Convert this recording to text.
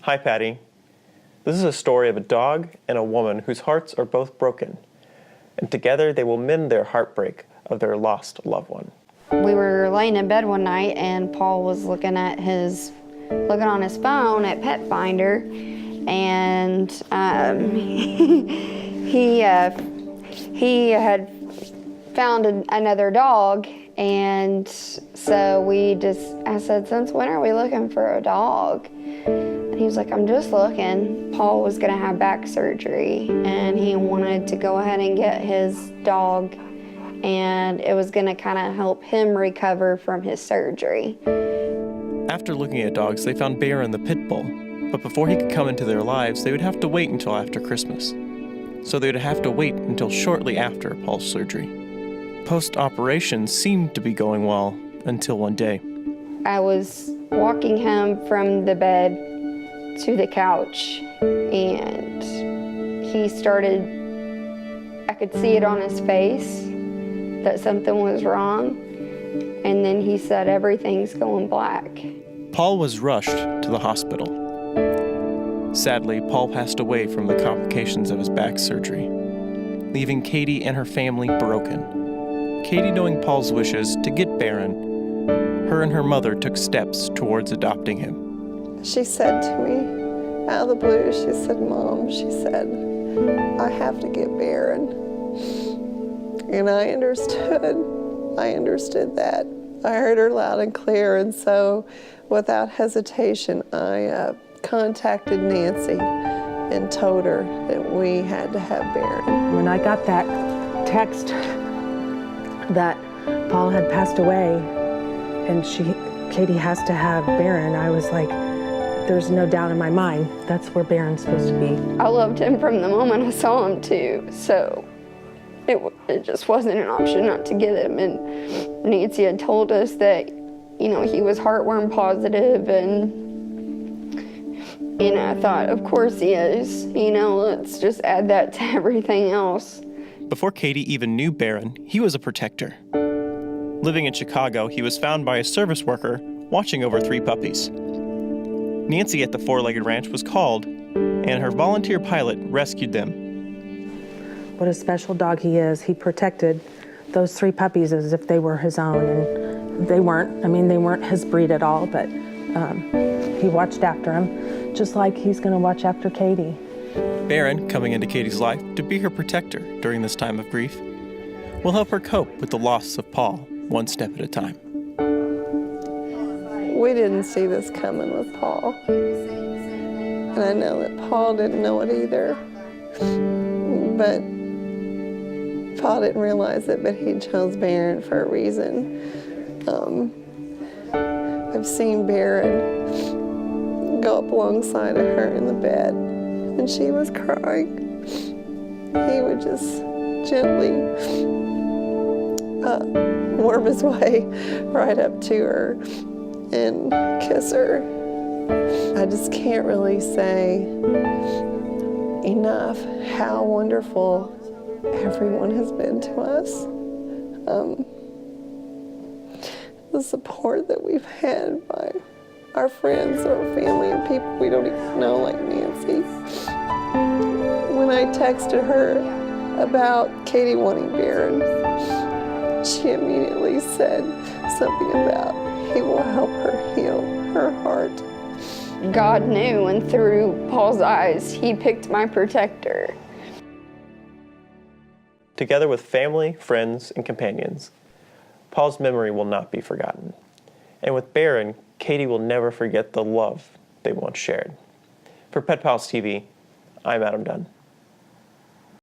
Hi, Patty. This is a story of a dog and a woman whose hearts are both broken, and together they will mend their heartbreak of their lost loved one. We were laying in bed one night, and Paul was looking on his phone at Pet Finder, and he had found another dog, and so I said, since when are we looking for a dog? And he was like, I'm just looking. Paul was gonna have back surgery, and he wanted to go ahead and get his dog, and it was gonna kind of help him recover from his surgery. After looking at dogs, they found Baron the pit bull, but before he could come into their lives, they would have to wait until after Christmas. So they would have to wait until shortly after Paul's surgery. Post-operation seemed to be going well until one day. I was walking him from the bed to the couch, and I could see it on his face that something was wrong, and then he said, everything's going black. Paul was rushed to the hospital. Sadly, Paul passed away from the complications of his back surgery, leaving Katie and her family broken. Katie, knowing Paul's wishes to get Baron, her and her mother took steps towards adopting him. She said to me, out of the blue, she said, Mom, she said, I have to get Baron. And I understood that. I heard her loud and clear, and so without hesitation, I contacted Nancy and told her that we had to have Baron. When I got that text that Paul had passed away and Katie has to have Baron, I was like, there's no doubt in my mind, that's where Baron's supposed to be. I loved him from the moment I saw him too, so it just wasn't an option not to get him. And Nancy had told us that, he was heartworm positive, and I thought, of course he is. Let's just add that to everything else. Before Katie even knew Baron, he was a protector. Living in Chicago, he was found by a service worker watching over 3 puppies. Nancy at the Four-Legged Ranch was called, and her volunteer pilot rescued them. What a special dog he is. He protected those 3 puppies as if they were his own, and they weren't. They weren't his breed at all, but he watched after them, just like he's going to watch after Katie. Baron, coming into Katie's life to be her protector during this time of grief, will help her cope with the loss of Paul one step at a time. We didn't see this coming with Paul, and I know that Paul didn't know it either, but Paul didn't realize it, but he chose Baron for a reason. I've seen Baron go up alongside of her in the bed, and she was crying. He would just gently worm his way right up to her and kiss her. I just can't really say enough how wonderful everyone has been to us. The support that we've had by our friends, our family, and people we don't even know, like Nancy. When I texted her about Katie wanting Baron, she immediately said something about he will help her heal her heart. God knew, and through Paul's eyes, he picked my protector. Together with family, friends, and companions, Paul's memory will not be forgotten. And with Baron, Katie will never forget the love they once shared. For Pet Pals TV, I'm Adam Dunn.